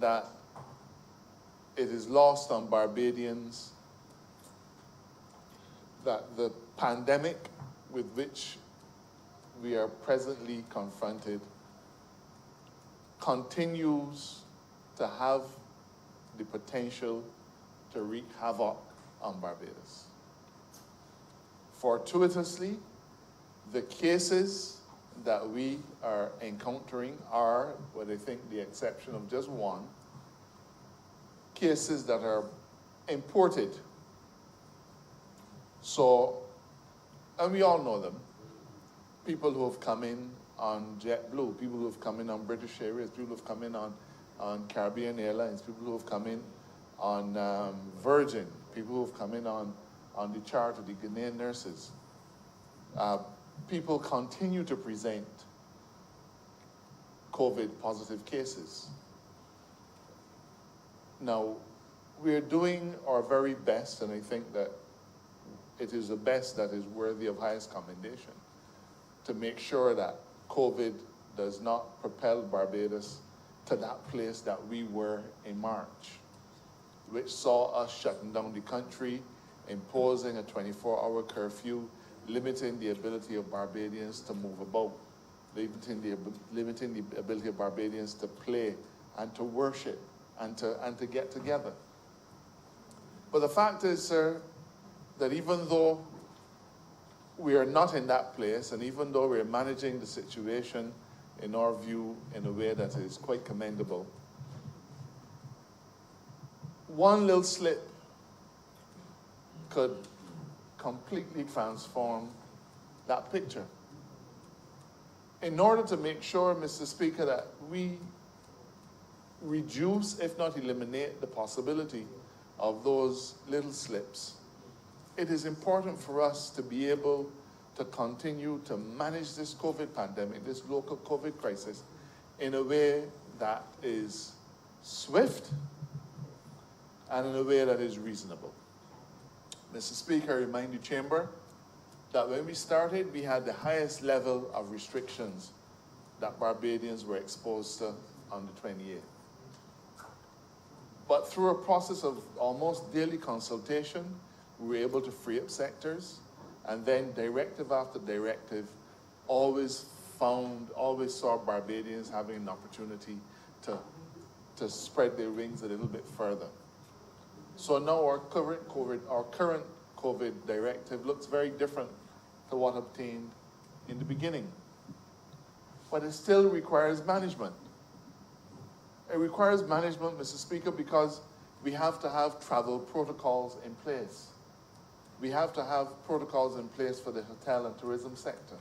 that it is lost on Barbadians that the pandemic with which we are presently confronted continues to have the potential to wreak havoc on Barbados. Fortuitously, the cases that we are encountering are, with I think the exception of just one, cases that are imported. So, and we all know them, people who have come in on JetBlue, people who have come in on British Airways, people who have come in on Caribbean Airlines, people who have come in on Virgin, people who have come in on the charge of the Ghanaian nurses. People continue to present COVID positive cases. Now, we're doing our very best, and I think that it is the best that is worthy of highest commendation, to make sure that COVID does not propel Barbados to that place that we were in March, which saw us shutting down the country, imposing a 24-hour curfew, limiting the ability of Barbadians to move about, limiting the ability of Barbadians to play and to worship and to get together. But the fact is, sir, that even though we are not in that place, and even though we're managing the situation, in our view, in a way that is quite commendable, one little slip could completely transform that picture. In order to make sure, Mr. Speaker, that we reduce, if not eliminate, the possibility of those little slips, it is important for us to be able to continue to manage this COVID pandemic, this local COVID crisis, in a way that is swift and in a way that is reasonable. Mr. Speaker, I remind the Chamber that when we started, we had the highest level of restrictions that Barbadians were exposed to on the 28th. But through a process of almost daily consultation, we were able to free up sectors, and then directive after directive always saw Barbadians having an opportunity to spread their wings a little bit further. So now our current COVID directive looks very different to what obtained in the beginning. But it still requires management. It requires management, Mr. Speaker, because we have to have travel protocols in place. We have to have protocols in place for the hotel and tourism sector.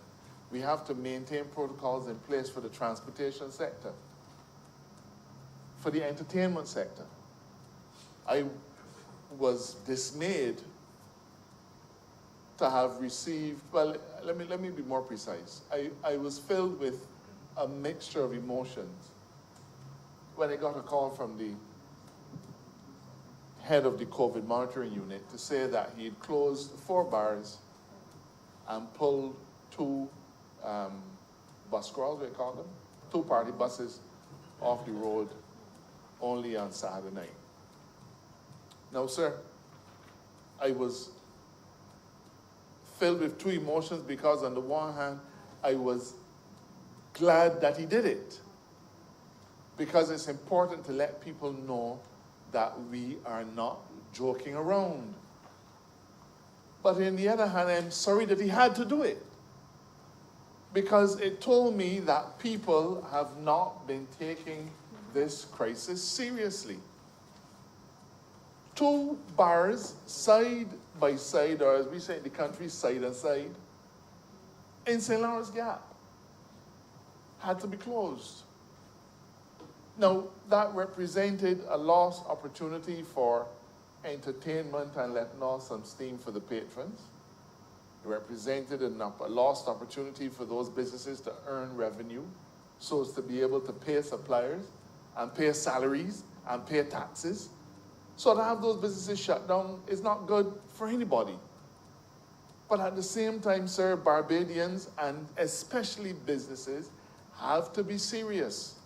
We have to maintain protocols in place for the transportation sector, for the entertainment sector. I was dismayed to have received, well, let me be more precise. I was filled with a mixture of emotions when I got a call from the head of the COVID monitoring unit to say that he had closed 4 bars and pulled 2 bus crawls, we call them, 2 party buses off the road only on Saturday night. Now, sir, I was filled with 2 emotions because on the one hand, I was glad that he did it, because it's important to let people know that we are not joking around. But on the other hand, I'm sorry that he had to do it, because it told me that people have not been taking this crisis seriously. 2 bars side by side, or as we say in the country, side and side, in St. Lawrence Gap had to be closed. Now, that represented a lost opportunity for entertainment and letting off some steam for the patrons. It represented a lost opportunity for those businesses to earn revenue so as to be able to pay suppliers and pay salaries and pay taxes. So to have those businesses shut down is not good for anybody. But at the same time, sir, Barbadians and especially businesses have to be serious.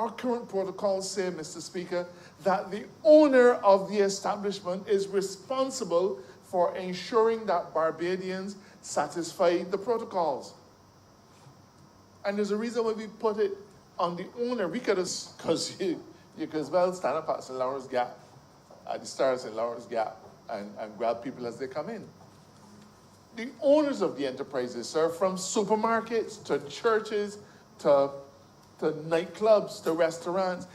Our current protocols say, Mr. Speaker, that the owner of the establishment is responsible for ensuring that Barbadians satisfy the protocols. And there's a reason why we put it on the owner. We could have, because you could as well stand up at St. Lawrence Gap, at the start of St. Lawrence Gap, and grab people as they come in. The owners of the enterprises, sir, from supermarkets to churches to nightclubs to restaurants,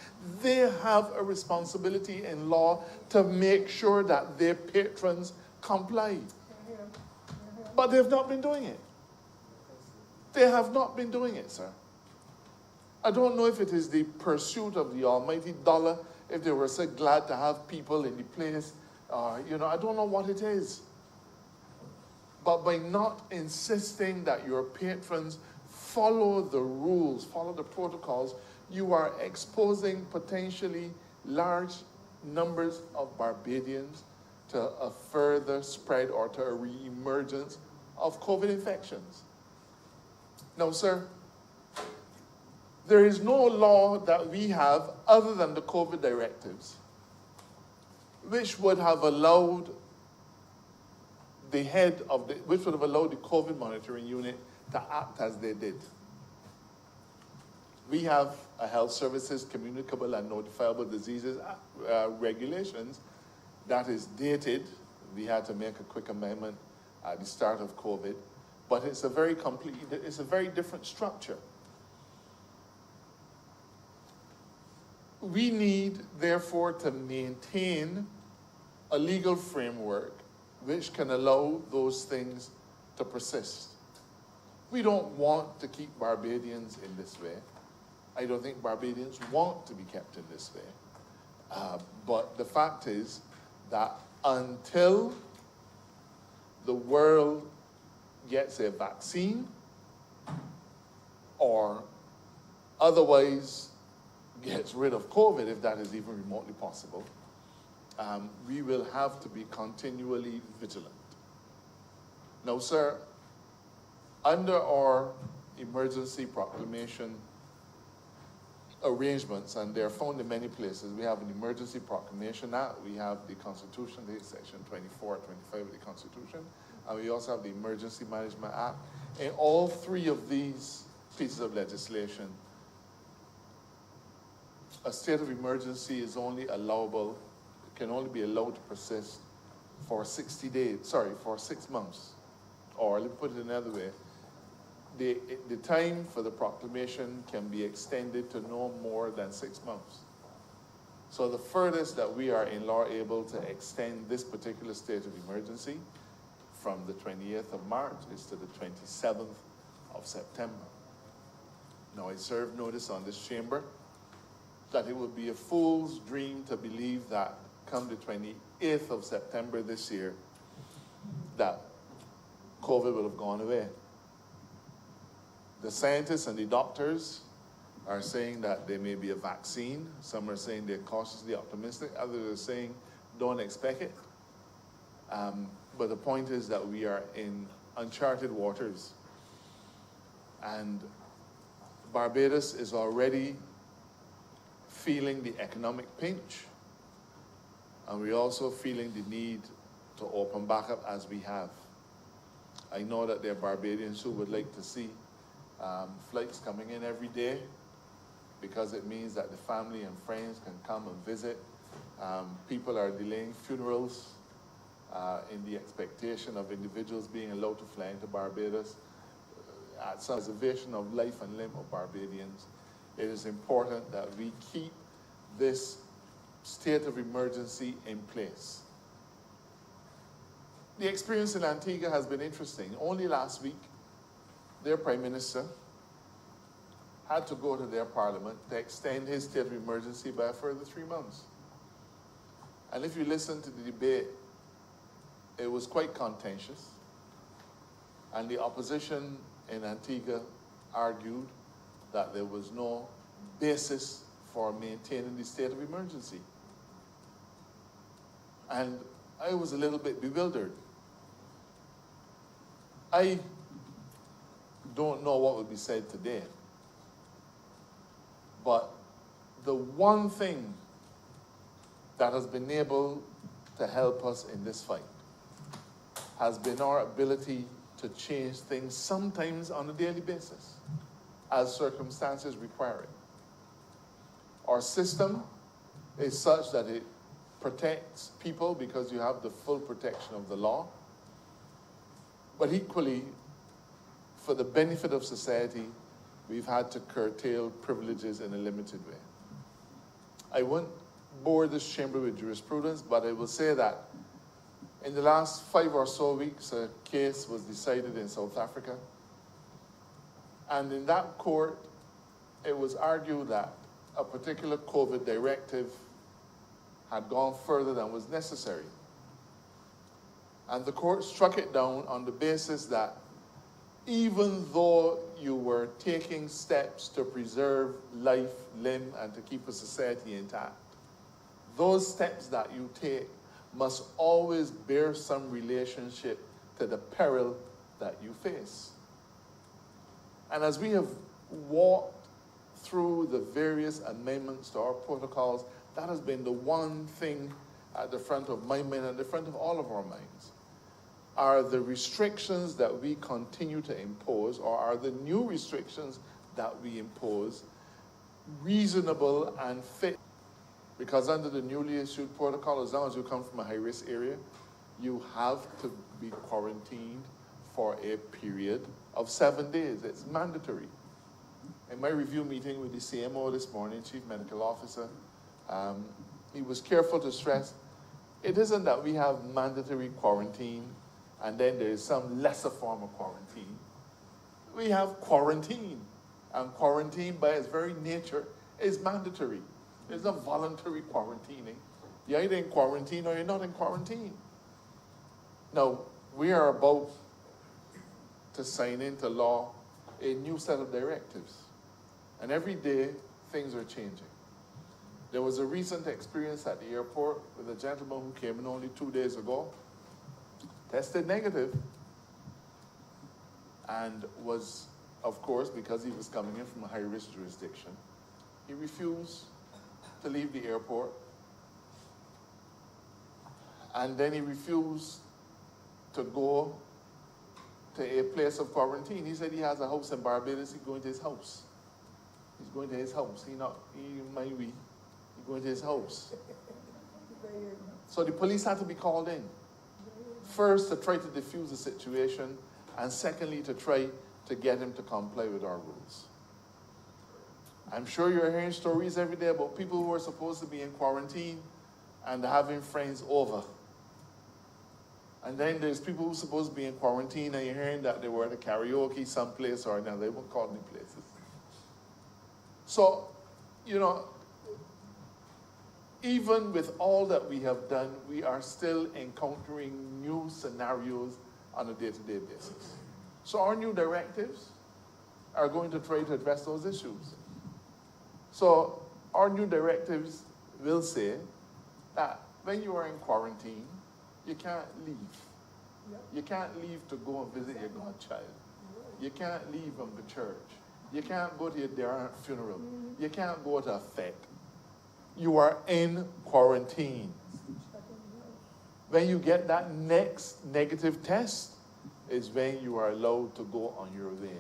they have a responsibility in law to make sure that their patrons comply. But they've not been doing it. They have not been doing it, sir. I don't know if it is the pursuit of the almighty dollar, if they were so glad to have people in the place. I don't know what it is. But by not insisting that your patrons follow the rules, follow the protocols, you are exposing potentially large numbers of Barbadians to a further spread or to a re-emergence of COVID infections. Now, sir, there is no law that we have other than the COVID directives which would have allowed which would have allowed the COVID monitoring unit to act as they did. We have a health services communicable and notifiable diseases regulations that is dated. We had to make a quick amendment at the start of COVID, but it's a very different structure. We need, therefore, to maintain a legal framework which can allow those things to persist. We don't want to keep Barbadians in this way. I don't think Barbadians want to be kept in this way. But the fact is that until the world gets a vaccine or otherwise gets rid of COVID, if that is even remotely possible, we will have to be continually vigilant. Now, sir, under our emergency proclamation arrangements, and they're found in many places, we have an Emergency Proclamation Act, we have the Constitution, Section 24, 25 of the Constitution, and we also have the Emergency Management Act. In all three of these pieces of legislation, a state of emergency is only allowable, can only be allowed to persist for 6 months. Or let me put it another way, the time for the proclamation can be extended to no more than 6 months. So the furthest that we are in law able to extend this particular state of emergency from the 28th of March is to the 27th of September. Now, I serve notice on this chamber that it would be a fool's dream to believe that come the 28th of September this year, that COVID will have gone away. The scientists and the doctors are saying that there may be a vaccine. Some are saying they're cautiously optimistic. Others are saying don't expect it. But the point is that we are in uncharted waters. And Barbados is already feeling the economic pinch. And we're also feeling the need to open back up as we have. I know that there are Barbadians who would like to see flights coming in every day, because it means that the family and friends can come and visit. People are delaying funerals in the expectation of individuals being allowed to fly into Barbados. At some preservation of life and limb of Barbadians, it is important that we keep this state of emergency in place. The experience in Antigua has been interesting. Only last week, their Prime Minister had to go to their parliament to extend his state of emergency by a further 3 months. And if you listen to the debate, it was quite contentious. And the opposition in Antigua argued that there was no basis for maintaining the state of emergency. And I was a little bit bewildered. I don't know what would be said today, but the one thing that has been able to help us in this fight has been our ability to change things sometimes on a daily basis as circumstances require it. Our system is such that it protects people because you have the full protection of the law, but equally, for the benefit of society, we've had to curtail privileges in a limited way. I won't bore this chamber with jurisprudence, but I will say that in the last 5 or so weeks, a case was decided in South Africa. And in that court, it was argued that a particular COVID directive had gone further than was necessary. And the court struck it down on the basis that even though you were taking steps to preserve life, limb, and to keep a society intact, those steps that you take must always bear some relationship to the peril that you face. And as we have walked through the various amendments to our protocols, that has been the one thing at the front of my mind and the front of all of our minds. Are the restrictions that we continue to impose, or are the new restrictions that we impose, reasonable and fit? Because under the newly issued protocol, as long as you come from a high-risk area, you have to be quarantined for a period of 7 days. It's mandatory. In my review meeting with the CMO this morning, Chief Medical Officer, he was careful to stress, it isn't that we have mandatory quarantine and then there is some lesser form of quarantine. We have quarantine, and quarantine by its very nature is mandatory. There's no voluntary quarantining. You're either in quarantine or you're not in quarantine. Now, we are about to sign into law a new set of directives. And every day, things are changing. There was a recent experience at the airport with a gentleman who came in only 2 days ago, tested negative, and was, of course, because he was coming in from a high-risk jurisdiction, he refused to leave the airport, and then he refused to go to a place of quarantine. He said he has a house in Barbados. He's going to his house. He's going to his house. He's going to his house. So the police had to be called in. First, to try to defuse the situation, and secondly, to try to get him to comply with our rules. I'm sure you're hearing stories every day about people who are supposed to be in quarantine and having friends over. And then there's people who are supposed to be in quarantine and you're hearing that they were at a karaoke someplace or another. They won't call any places. So, you know, even with all that we have done, we are still encountering new scenarios on a day-to-day basis. So our new directives are going to try to address those issues. So our new directives will say that when you are in quarantine, you can't leave. You can't leave to go and visit your godchild. You can't leave from the church. You can't go to your funeral. You can't go to a fete. You are in quarantine. When you get that next negative test is when you are allowed to go on your way.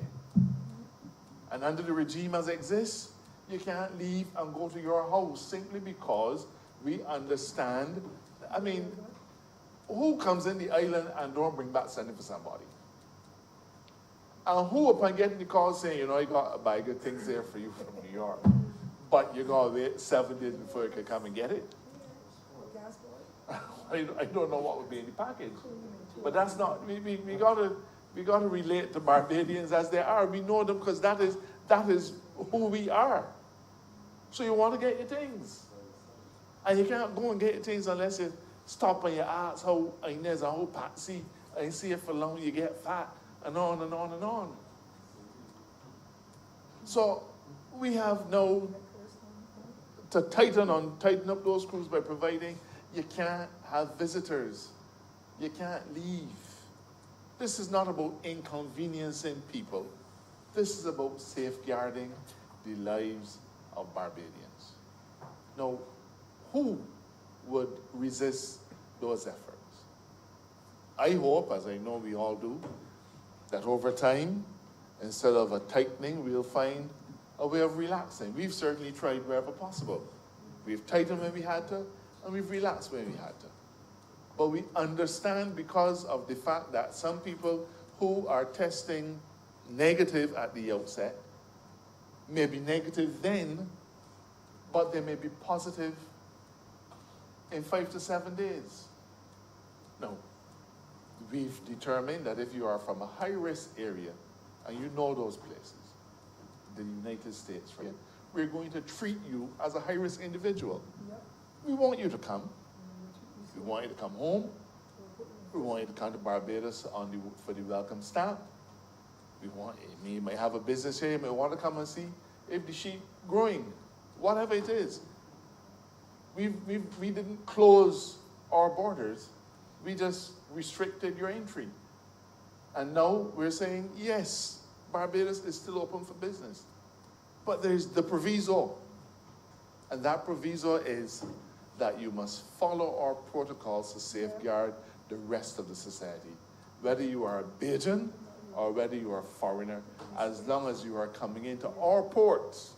And under the regime as it exists, you can't leave and go to your house simply because we understand. I mean, who comes in the island and don't bring back something for somebody? And who, upon getting the call saying, you know, I got a bag of things there for you from New York, but you're going to wait 7 days before you can come and get it? I don't know what would be in the package. But that's not, we got to relate to Barbadians as they are. We know them because that is who we are. So you want to get your things. And you can't go and get your things unless you stop and you ask how Inez and how Patsy, and see if for long you get fat, and on and on and on. So we have now to tighten up those screws by providing you can't have visitors. You can't leave. This is not about inconveniencing people. This is about safeguarding the lives of Barbadians. Now, who would resist those efforts? I hope, as I know we all do, that over time, instead of a tightening, we'll find a way of relaxing. We've certainly tried wherever possible. We've tightened when we had to, and we've relaxed when we had to. But we understand, because of the fact that some people who are testing negative at the outset may be negative then, but they may be positive in 5 to 7 days. No. We've determined that if you are from a high-risk area, and you know those places, the United States, right? We're going to treat you as a high-risk individual. Yep. We want you to come. We want you to come home. We want you to come to Barbados for the welcome stamp. You might have a business here, you may want to come and see if the sheep growing, whatever it is. We didn't close our borders. We just restricted your entry. And now we're saying, yes, Barbados is still open for business. But there's the proviso. And that proviso is that you must follow our protocols to safeguard the rest of the society. Whether you are a Bajan or whether you are a foreigner, as long as you are coming into our ports,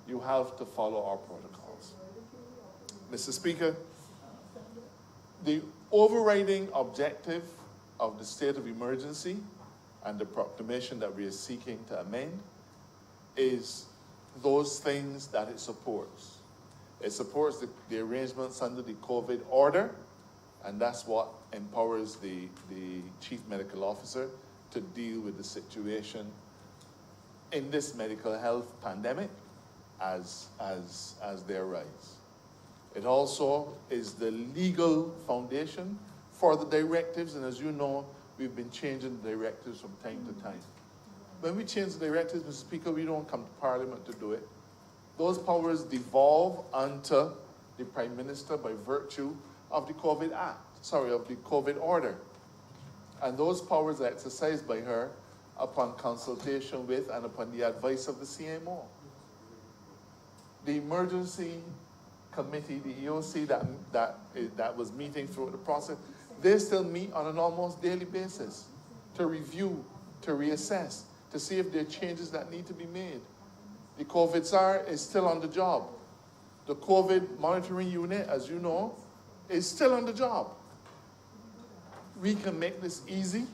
you have to follow our protocols. Mr. Speaker, the overriding objective of the state of emergency and the proclamation that we are seeking to amend is those things that it supports. It supports the arrangements under the COVID order, and that's what empowers the chief medical officer to deal with the situation in this medical health pandemic as they arise. It also is the legal foundation for the directives, and as you know, we've been changing the directives from time to time. When we change the directives, Mr. Speaker, we don't come to Parliament to do it. Those powers devolve unto the Prime Minister by virtue of the COVID of the COVID order. And those powers are exercised by her upon consultation with and upon the advice of the CMO. The emergency committee, the EOC that was meeting throughout the process, they still meet on an almost daily basis to review, to reassess, to see if there are changes that need to be made. The COVID SAR is still on the job. The COVID monitoring unit, as you know, is still on the job. We can make this easy,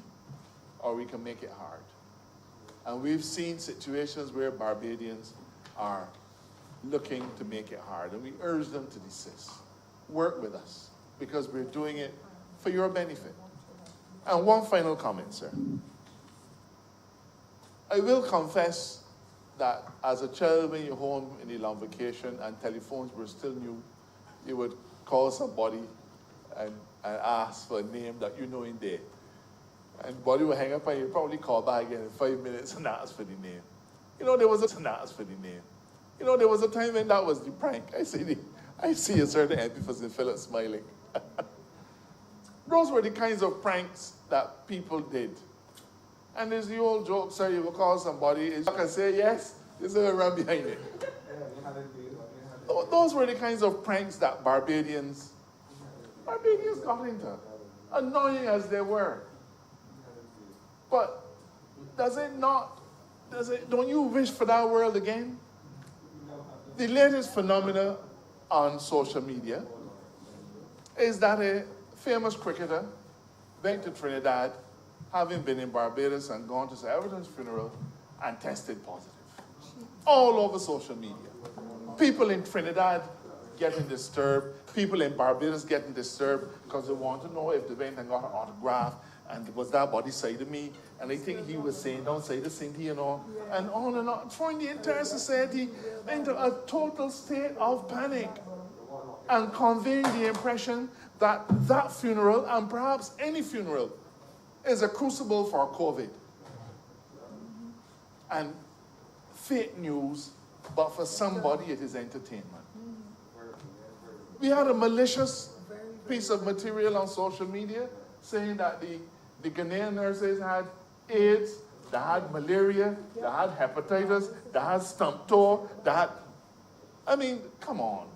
or we can make it hard. And we've seen situations where Barbadians are looking to make it hard, and we urge them to desist. Work with us, because we're doing it for your benefit. And one final comment, sir. I will confess that as a child, when you're home in the long vacation and telephones were still new, you would call somebody and ask for a name that you know in there. And body would hang up and you'd probably call back again in 5 minutes and ask for the name. There was a time when that was the prank. I see a certain emphasis in Philip smiling. Those were the kinds of pranks that people did. And there's the old joke, sir, you will call somebody, you can say yes, there's a run behind it. Those were the kinds of pranks that Barbadians got into, annoying as they were. But don't you wish for that world again? The latest phenomena on social media is that a famous cricketer went to Trinidad, having been in Barbados and gone to Sir Everton's funeral, and tested positive. All over social media. People in Trinidad getting disturbed, people in Barbados getting disturbed because they want to know if they went and got an autograph, and was that body side of me? And I think he was saying, don't say this thing, and on, throwing the entire society into a total state of panic, and conveying the impression that that funeral, and perhaps any funeral, is a crucible for COVID. And fake news, but for somebody it is entertainment. We had a malicious piece of material on social media saying that the Ghanaian nurses had AIDS, they had malaria, they had hepatitis, they had stump toe, come on.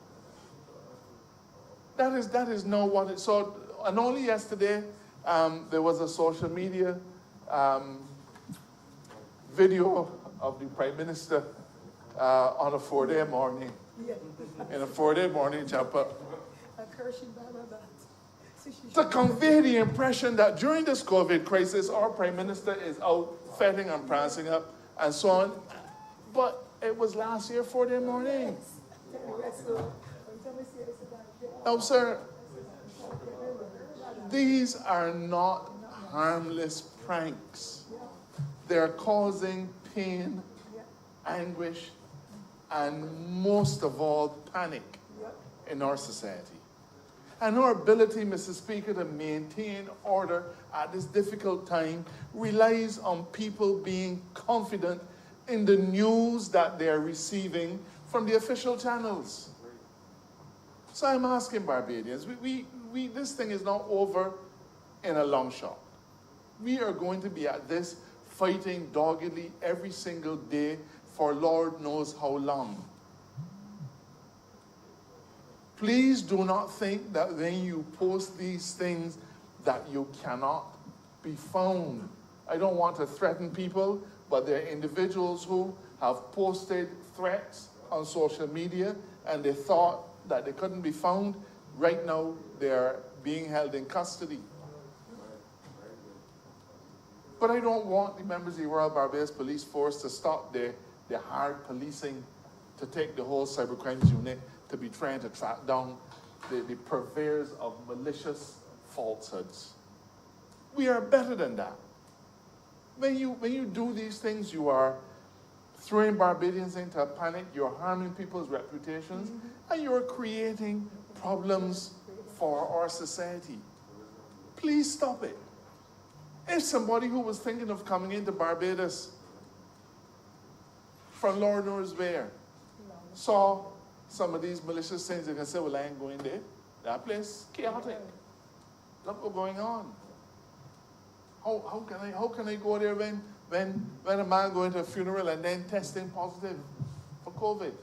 That is not what it, so, and only yesterday, there was a social media, video of the Prime Minister, on a 4-day morning. In a 4-day morning chapter. To convey the impression that during this COVID crisis, our Prime Minister is out fetting and prancing up and so on. But it was last year, 4-day morning. No, sir. These are not harmless pranks. They're causing pain, anguish, and most of all, panic in our society. And our ability, Mr. Speaker, to maintain order at this difficult time relies on people being confident in the news that they're receiving from the official channels. So I'm asking Barbadians, this thing is not over in a long shot. We are going to be at this fighting doggedly every single day for Lord knows how long. Please do not think that when you post these things that you cannot be found. I don't want to threaten people, but there are individuals who have posted threats on social media and they thought that they couldn't be found. Right now, they're being held in custody. But I don't want the members of the Royal Barbados Police Force to stop their hard policing, to take the whole cybercrimes unit to be trying to track down the purveyors of malicious falsehoods. We are better than that. When you do these things, you are throwing Barbadians into a panic, you're harming people's reputations, and you're creating problems for our society. Please stop it. If somebody who was thinking of coming into Barbados from Lord knows where saw some of these malicious things, they can say, well, I ain't going there. That place, chaotic. Look what's going on. How can I go there when a man going to a funeral and then testing positive for COVID?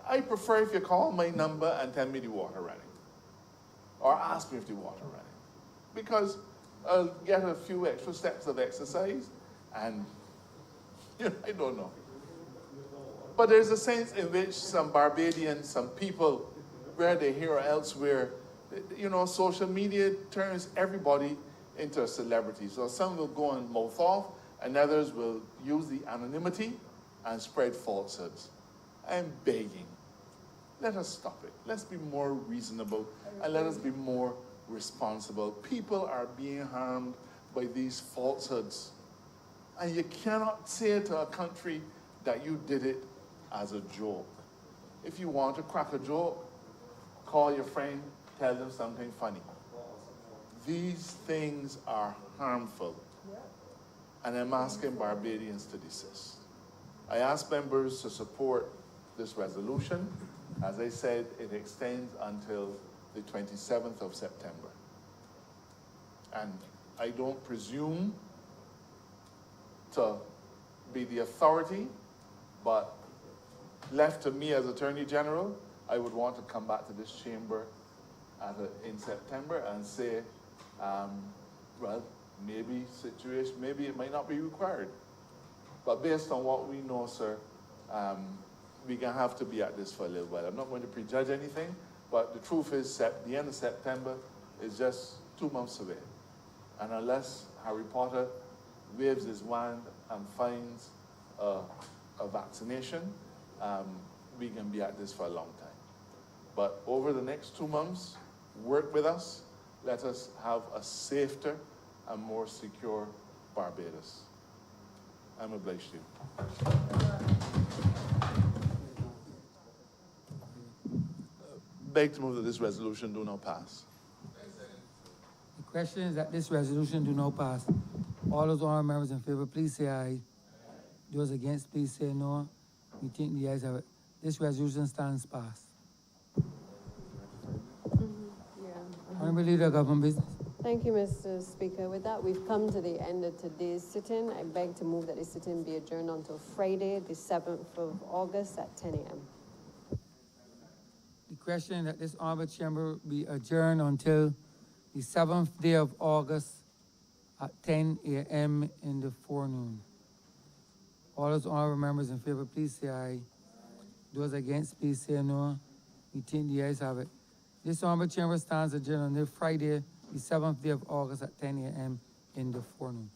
I prefer if you call my number and tell me the water running. Or ask me if the water running. Because I'll get a few extra steps of exercise and I don't know. But there's a sense in which some Barbadians, some people, whether here or elsewhere, social media turns everybody into a celebrity. So some will go and mouth off, and others will use the anonymity and spread falsehoods. I'm begging, let us stop it. Let's be more reasonable, and let us be more responsible. People are being harmed by these falsehoods. And you cannot say to a country that you did it as a joke. If you want to crack a joke, call your friend, tell them something funny. These things are harmful. And I'm asking Barbadians to desist. I ask members to support this resolution. As I said, it extends until the 27th of September. And I don't presume to be the authority, but left to me as Attorney General, I would want to come back to this chamber in September and say, well, maybe it might not be required. But based on what we know, sir, we're going to have to be at this for a little while. I'm not going to prejudge anything, but the truth is that the end of September is just 2 months away. And unless Harry Potter waves his wand and finds a vaccination, we can be at this for a long time. But over the next 2 months, work with us. Let us have a safer and more secure Barbados. I'm obliged to you. Beg to move that this resolution do not pass. The question is that this resolution do not pass. All those honorable members in favor, please say aye. Those against, please say no. We think the ayes have it. This resolution stands passed. Honorable Leader of Government Business. Thank you, Mr. Speaker. With that, we've come to the end of today's sit-in. I beg to move that the sit-in be adjourned until Friday, the 7th of August at 10 a.m. The question that this honorable chamber be adjourned until the 7th day of August at 10 a.m. in the forenoon. All those honorable members in favor, please say aye. Those against, please say no. We think the ayes have it. This honorable chamber stands adjourned on Friday, the 7th day of August at 10 a.m. in the forenoon.